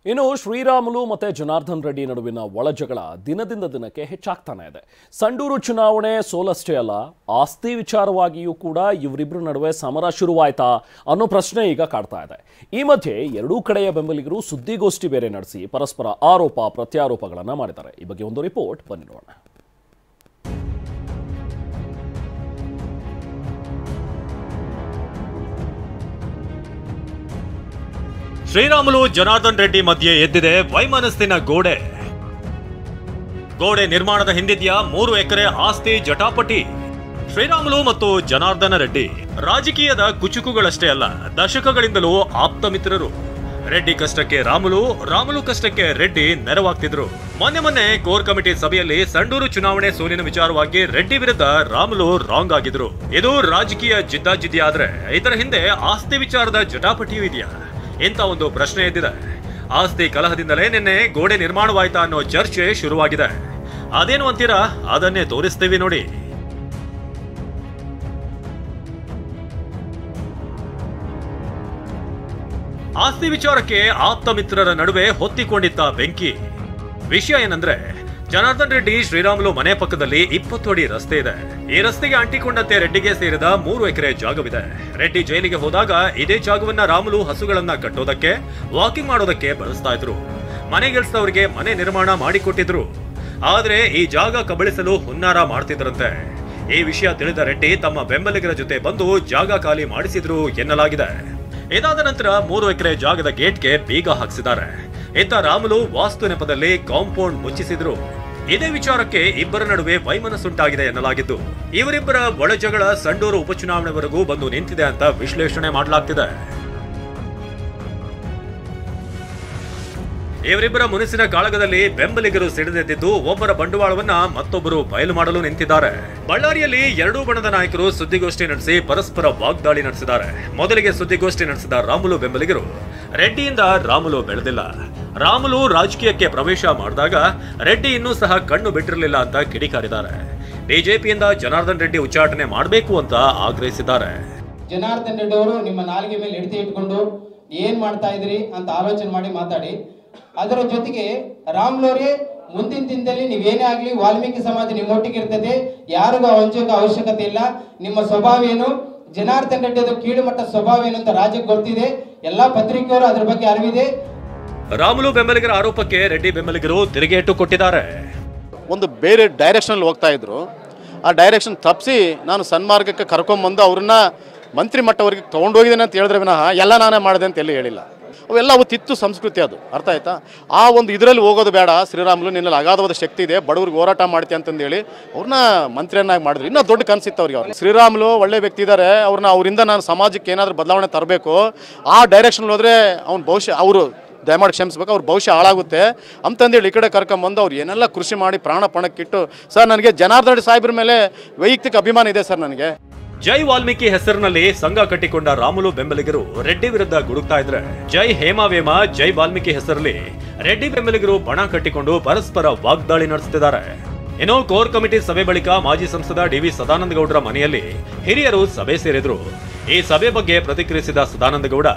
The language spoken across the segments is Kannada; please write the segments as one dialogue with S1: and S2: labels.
S1: ಇನ್ನು ಶ್ರೀರಾಮುಲು ಮತ್ತೆ ಜನಾರ್ದನ್ ರೆಡ್ಡಿ ನಡುವಿನ ಒಳಜಗಳ ದಿನದಿಂದ ದಿನಕ್ಕೆ ಹೆಚ್ಚಾಗ್ತಾನೆ ಇದೆ. ಸಂಡೂರು ಚುನಾವಣೆ ಸೋಲಷ್ಟೇ ಅಲ್ಲ, ಆಸ್ತಿ ವಿಚಾರವಾಗಿಯೂ ಕೂಡ ಇವರಿಬ್ಬರ ನಡುವೆ ಸಮರ ಶುರುವಾಯ್ತಾ ಅನ್ನೋ ಪ್ರಶ್ನೆ ಈಗ ಕಾಡ್ತಾ ಇದೆ. ಈ ಮಧ್ಯೆ ಎರಡೂ ಕಡೆಯ ಬೆಂಬಲಿಗರು ಸುದ್ದಿಗೋಷ್ಠಿ ಬೇರೆ ನಡೆಸಿ ಪರಸ್ಪರ ಆರೋಪ ಪ್ರತ್ಯಾರೋಪಗಳನ್ನು ಮಾಡಿದ್ದಾರೆ. ಈ ಬಗ್ಗೆ ಒಂದು ರಿಪೋರ್ಟ್ ಬನ್ನಿ ನೋಡೋಣ.
S2: ಶ್ರೀರಾಮುಲು ಜನಾರ್ದನ್ ರೆಡ್ಡಿ ಮಧ್ಯೆ ಎದ್ದಿದೆ ವೈಮನಸ್ಸಿನ ಗೋಡೆ. ನಿರ್ಮಾಣದ ಹಿಂದಿದ್ಯಾ 3 ಎಕರೆ ಆಸ್ತಿ ಜಟಾಪಟಿ. ಶ್ರೀರಾಮುಲು ಮತ್ತು ಜನಾರ್ದನ ರೆಡ್ಡಿ ರಾಜಕೀಯದ ಕುಚುಕುಗಳಷ್ಟೇ ಅಲ್ಲ, ದಶಕಗಳಿಂದಲೂ ಆಪ್ತ ಮಿತ್ರರು. ರೆಡ್ಡಿ ಕಷ್ಟಕ್ಕೆ ರಾಮುಲು, ರಾಮುಲು ಕಷ್ಟಕ್ಕೆ ರೆಡ್ಡಿ ನೆರವಾಗ್ತಿದ್ರು. ಮೊನ್ನೆ ಕೋರ್ ಕಮಿಟಿ ಸಭೆಯಲ್ಲಿ ಸಂಡೂರು ಚುನಾವಣೆ ಸೋಲಿನ ವಿಚಾರವಾಗಿ ರೆಡ್ಡಿ ವಿರುದ್ಧ ರಾಮುಲು ರಾಂಗ್ ಆಗಿದ್ರು. ಇದು ರಾಜಕೀಯ ಜಿದ್ದಾಜಿದ್ದಿ ಆದ್ರೆ ಇದರ ಹಿಂದೆ ಆಸ್ತಿ ವಿಚಾರದ ಜಟಾಪಟಿಯೂ ಇದೆಯಾ? ಇಂಥ ಒಂದು ಪ್ರಶ್ನೆ ಎದ್ದಿದೆ. ಆಸ್ತಿ ಕಲಹದಿಂದಲೇ ನಿನ್ನೆ ಗೋಡೆ ನಿರ್ಮಾಣವಾಯ್ತಾ ಅನ್ನೋ ಚರ್ಚೆ ಶುರುವಾಗಿದೆ. ಅದೇನು ಅಂತೀರಾ? ಅದನ್ನೇ ತೋರಿಸ್ತೀವಿ ನೋಡಿ. ಆಸ್ತಿ ವಿಚಾರಕ್ಕೆ ಆಪ್ತ ಮಿತ್ರರ ನಡುವೆ ಹೊತ್ತಿಕೊಂಡಿದ್ದ ಬೆಂಕಿ. ವಿಷಯ ಏನಂದ್ರೆ, ಜನಾರ್ದನ್ ರೆಡ್ಡಿ ಶ್ರೀರಾಮುಲು ಮನೆ ಪಕ್ಕದಲ್ಲಿ 20 ಅಡಿ ರಸ್ತೆ ಇದೆ. ಈ ರಸ್ತೆಗೆ ಅಂಟಿಕೊಂಡಂತೆ ರೆಡ್ಡಿಗೆ ಸೇರಿದ 3 ಎಕರೆ ಜಾಗವಿದೆ. ರೆಡ್ಡಿ ಜೈಲಿಗೆ ಹೋದಾಗ ಇದೇ ಜಾಗವನ್ನ ರಾಮುಲು ಹಸುಗಳನ್ನ ಕಟ್ಟೋದಕ್ಕೆ, ವಾಕಿಂಗ್ ಮಾಡೋದಕ್ಕೆ ಬಳಸ್ತಾ ಇದ್ರು. ಮನೆಗೆಲ್ಸದವರಿಗೆ ಮನೆ ನಿರ್ಮಾಣ ಮಾಡಿಕೊಟ್ಟಿದ್ರು. ಆದ್ರೆ ಈ ಜಾಗ ಕಬಳಿಸಲು ಹುನ್ನಾರ ಮಾಡ್ತಿದ್ರಂತೆ. ಈ ವಿಷಯ ತಿಳಿದ ರೆಡ್ಡಿ ತಮ್ಮ ಬೆಂಬಲಿಗರ ಜೊತೆ ಬಂದು ಜಾಗ ಖಾಲಿ ಮಾಡಿಸಿದ್ರು ಎನ್ನಲಾಗಿದೆ. ಇದಾದ ನಂತರ 3 ಎಕರೆ ಜಾಗದ ಗೇಟ್ಗೆ ಬೀಗ ಹಾಕಿಸಿದ್ದಾರೆ. ಇತ್ತ ರಾಮುಲು ವಾಸ್ತು ನೆಪದಲ್ಲಿ ಕಾಂಪೌಂಡ್ ಮುಚ್ಚಿಸಿದ್ರು. ಇದೇ ವಿಚಾರಕ್ಕೆ ಇಬ್ಬರ ನಡುವೆ ವೈಮನಸ್ಸುಂಟಾಗಿದೆ ಎನ್ನಲಾಗಿದ್ದು, ಇವರಿಬ್ಬರ ಒಳಜಗಳ ಸಂಡೂರು ಉಪಚುನಾವಣೆವರೆಗೂ ಬಂದು ನಿಂತಿದೆ ಅಂತ ವಿಶ್ಲೇಷಣೆ ಮಾಡಲಾಗ್ತಿದೆ. ಇವರಿಬ್ಬರ ಮುನಿಸಿನ ಕಾಳಗದಲ್ಲಿ ಬೆಂಬಲಿಗರು ಸಿಡಿದೆದ್ದಿದ್ದು ಒಬ್ಬರ ಬಂಡವಾಳವನ್ನ ಮತ್ತೊಬ್ಬರು ಬಯಲು ಮಾಡಲು ನಿಂತಿದ್ದಾರೆ. ಬಳ್ಳಾರಿಯಲ್ಲಿ ಎರಡೂ ಬಣದ ನಾಯಕರು ಸುದ್ದಿಗೋಷ್ಠಿ ನಡೆಸಿ ಪರಸ್ಪರ ವಾಗ್ದಾಳಿ ನಡೆಸಿದ್ದಾರೆ. ಮೊದಲಿಗೆ ಸುದ್ದಿಗೋಷ್ಠಿ ನಡೆಸಿದ ರಾಮುಲು ಬೆಂಬಲಿಗರು, ರೆಡ್ಡಿಯಿಂದ ರಾಮುಲು ಬೆಳೆದಿಲ್ಲ, ರಾಮುಲು ರಾಜಕೀಯಕ್ಕೆ ಪ್ರವೇಶ ಮಾಡಿದಾಗ ರೆಡ್ಡಿ ಇನ್ನೂ ಸಹ ಕಣ್ಣು ಬಿಟ್ಟಿರಲಿಲ್ಲ ಅಂತ ಕಿಡಿಕಾರಿದ್ದಾರೆ. ಬಿಜೆಪಿಯಿಂದ ಜನಾರ್ದನ್ ರೆಡ್ಡಿ ಉಚ್ಚಾಟನೆ ಮಾಡಬೇಕು ಅಂತ ಆಗ್ರಹಿಸಿದ್ದಾರೆ.
S3: ಜನಾರ್ದನ್ ರೆಡ್ಡಿ ಅವರು ನಿಮ್ಮ ನಾಲಿಗೆ ಮೇಲೆ ಹಿಡಿತ ಇಟ್ಕೊಂಡು ಏನ್ ಮಾಡ್ತಾ ಇದ್ರಿ ಅಂತ ಆಲೋಚನೆ ಮಾಡಿ ಮಾತಾಡಿ. ಅದರ ಜೊತೆಗೆ ರಾಮುಲುರೇ, ಮುಂದಿನ ದಿನದಲ್ಲಿ ನೀವೇನೇ ಆಗ್ಲಿ ವಾಲ್ಮೀಕಿ ಸಮಾಜ ನಿಮ್ಮೊಟ್ಟಿಗೆ ಇರ್ತದೆ, ಯಾರಿಗೂ ಹಂಚೋಕೆ ಅವಶ್ಯಕತೆ ಇಲ್ಲ. ನಿಮ್ಮ ಸ್ವಭಾವ ಏನು, ಜನಾರ್ದನ್ ರೆಡ್ಡಿ ಅದು ಕೀಳು ಮಟ್ಟ ಸ್ವಭಾವ ಏನು ಅಂತ ರಾಜ್ಯಕ್ಕೆ ಗೊತ್ತಿದೆ. ಎಲ್ಲಾ ಪತ್ರಿಕೆಯವರು ಅದ್ರ ಬಗ್ಗೆ ಅರಿವಿದೆ.
S2: ರಾಮುಲು ಬೆಂಬಲಿಗರ ಆರೋಪಕ್ಕೆ ರೆಡ್ಡಿ ಬೆಂಬಲಿಗರು ತಿರುಗೇಟು ಕೊಟ್ಟಿದ್ದಾರೆ.
S4: ಒಂದು ಬೇರೆ ಡೈರೆಕ್ಷನ್ ಹೋಗ್ತಾ ಇದ್ರು. ಆ ಡೈರೆಕ್ಷನ್ ತಪ್ಪಿಸಿ ನಾನು ಸನ್ಮಾರ್ಗಕ್ಕೆ ಕರ್ಕೊಂಡ್ಬಂದು ಅವ್ರನ್ನ ಮಂತ್ರಿ ಮಟ್ಟವರೆಗೆ ತೊಗೊಂಡೋಗಿದ್ದೇನೆ ಅಂತ ಹೇಳಿದ್ರೆ ವಿನಃ ಎಲ್ಲ ನಾನೇ ಮಾಡಿದೆ ಅಂತ ಎಲ್ಲಿ ಹೇಳಿಲ್ಲ. ಅವೆಲ್ಲ ತಿತ್ತು ಸಂಸ್ಕೃತಿ, ಅದು ಅರ್ಥ ಆಯ್ತಾ? ಆ ಒಂದು ಇದರಲ್ಲಿ ಹೋಗೋದು ಬೇಡ. ಶ್ರೀರಾಮುಲು ನಿನ್ನಲ್ಲಿ ಅಗಾಧವಾದ ಶಕ್ತಿ ಇದೆ, ಬಡವ್ರಿಗೆ ಹೋರಾಟ ಮಾಡ್ತೀಯ ಅಂತಂದೇಳಿ ಅವ್ರನ್ನ ಮಂತ್ರಿಯನ್ನಾಗಿ ಮಾಡಿದ್ರು. ಇನ್ನೂ ದೊಡ್ಡ ಕನಸಿತ್ತು ಅವ್ರಿಗೆ. ಅವ್ರು ಶ್ರೀರಾಮುಲು ಒಳ್ಳೆ ವ್ಯಕ್ತಿ ಇದ್ದಾರೆ, ಅವರಿಂದ ನಾನು ಸಮಾಜಕ್ಕೆ ಏನಾದರೂ ಬದಲಾವಣೆ ತರಬೇಕು, ಆ ಡೈರೆಕ್ಷನ್ ಹೋದರೆ ಅವ್ನು ಬಹುಶಃ ಅವರು ದಯಮಾಡಿ ಕ್ಷಮಿಸ್ಬೇಕು, ಅವ್ರ ಭವಿಷ್ಯ ಹಾಳಾಗುತ್ತೆ ಅಂತಂದೇಳಿ ಈ ಕಡೆ ಕರ್ಕೊಂಬಂದು ಅವ್ರು ಏನೆಲ್ಲ ಕೃಷಿ ಮಾಡಿ ಪ್ರಾಣ ಪಣಕ್ಕಿಟ್ಟು. ಸರ್, ನನಗೆ ಜನಾರ್ದನ್ ರೆಡ್ಡಿ ಸಾಹೇಬ್ರ ಮೇಲೆ ವೈಯಕ್ತಿಕ ಅಭಿಮಾನ ಇದೆ ಸರ್ ನನಗೆ.
S2: ಜೈ ವಾಲ್ಮೀಕಿ ಹೆಸರಿನಲ್ಲಿ ಸಂಘ ಕಟ್ಟಿಕೊಂಡ ರಾಮುಲು ಬೆಂಬಲಿಗರು ರೆಡ್ಡಿ ವಿರುದ್ಧ ಗುಡುಕ್ತಾ ಇದ್ರೆ, ಜೈ ಹೇಮಾವೇಮ ಜೈ ವಾಲ್ಮೀಕಿ ಹೆಸರಲ್ಲಿ ರೆಡ್ಡಿ ಬೆಂಬಲಿಗರು ಬಣ ಕಟ್ಟಿಕೊಂಡು ಪರಸ್ಪರ ವಾಗ್ದಾಳಿ ನಡೆಸುತ್ತಿದ್ದಾರೆ. ಇನ್ನು ಕೋರ್ ಕಮಿಟಿ ಸಭೆ ಬಳಿಕ ಮಾಜಿ ಸಂಸದ ಡಿ.ವಿ. ಸದಾನಂದ ಗೌಡರ ಮನೆಯಲ್ಲಿ ಹಿರಿಯರು ಸಭೆ ಸೇರಿದ್ರು. ಈ ಸಭೆ ಬಗ್ಗೆ ಪ್ರತಿಕ್ರಿಯಿಸಿದ ಸದಾನಂದ ಗೌಡ,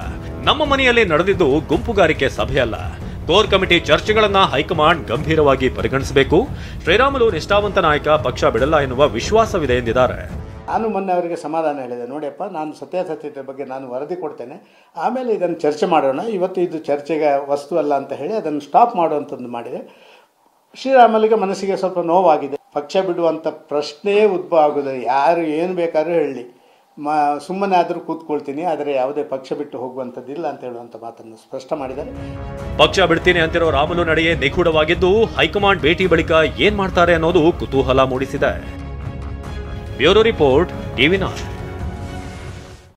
S2: ನಮ್ಮ ಮನೆಯಲ್ಲಿ ನಡೆದಿದ್ದು ಗುಂಪುಗಾರಿಕೆ ಸಭೆಯಲ್ಲ. ಕೋರ್ ಕಮಿಟಿ ಚರ್ಚೆಗಳನ್ನ ಹೈಕಮಾಂಡ್ ಗಂಭೀರವಾಗಿ ಪರಿಗಣಿಸಬೇಕು. ಶ್ರೀರಾಮುಲು ನಿಷ್ಠಾವಂತ ನಾಯಕ, ಪಕ್ಷ ಬಿಡಲ್ಲ ಎನ್ನುವ ವಿಶ್ವಾಸವಿದೆ ಎಂದಿದ್ದಾರೆ.
S5: ನಾನು ಮೊನ್ನೆ ಅವರಿಗೆ ಸಮಾಧಾನ ಹೇಳಿದೆ, ನೋಡಿಯಪ್ಪ, ನಾನು ಸತ್ಯಾಸತ್ಯತೆ ಬಗ್ಗೆ ನಾನು ವರದಿ ಕೊಡ್ತೇನೆ, ಆಮೇಲೆ ಇದನ್ನು ಚರ್ಚೆ ಮಾಡೋಣ, ಇವತ್ತು ಇದು ಚರ್ಚೆಗೆ ವಸ್ತು ಅಲ್ಲ ಅಂತ ಹೇಳಿ ಅದನ್ನು ಸ್ಟಾಪ್ ಮಾಡುವಂಥದ್ದು ಮಾಡಿದೆ. ಶ್ರೀರಾಮುಲಿಗೆ ಮನಸ್ಸಿಗೆ ಸ್ವಲ್ಪ ನೋವಾಗಿದೆ. ಪಕ್ಷ ಬಿಡುವಂಥ ಪ್ರಶ್ನೆಯೇ ಉದ್ಭವ ಆಗೋದು. ಯಾರು ಏನು ಬೇಕಾದ್ರೂ ಹೇಳಲಿ, ಸುಮ್ಮನೆ ಆದರೂ ಕೂತ್ಕೊಳ್ತೀನಿ, ಆದರೆ ಯಾವುದೇ ಪಕ್ಷ ಬಿಟ್ಟು ಹೋಗುವಂಥದ್ದಿಲ್ಲ ಅಂತ ಹೇಳುವಂಥ ಮಾತನ್ನು ಸ್ಪಷ್ಟ ಮಾಡಿದ್ದಾರೆ.
S2: ಪಕ್ಷ ಬಿಡ್ತೀನಿ ಅಂತಿರೋ ರಾಮುಲು ನಡೆಯೇ ನಿಗೂಢವಾಗಿದ್ದು, ಹೈಕಮಾಂಡ್ ಭೇಟಿ ಬಳಿಕ ಏನ್ ಮಾಡ್ತಾರೆ ಅನ್ನೋದು ಕುತೂಹಲ ಮೂಡಿಸಿದೆ. Bureau report, ಟಿವಿ9.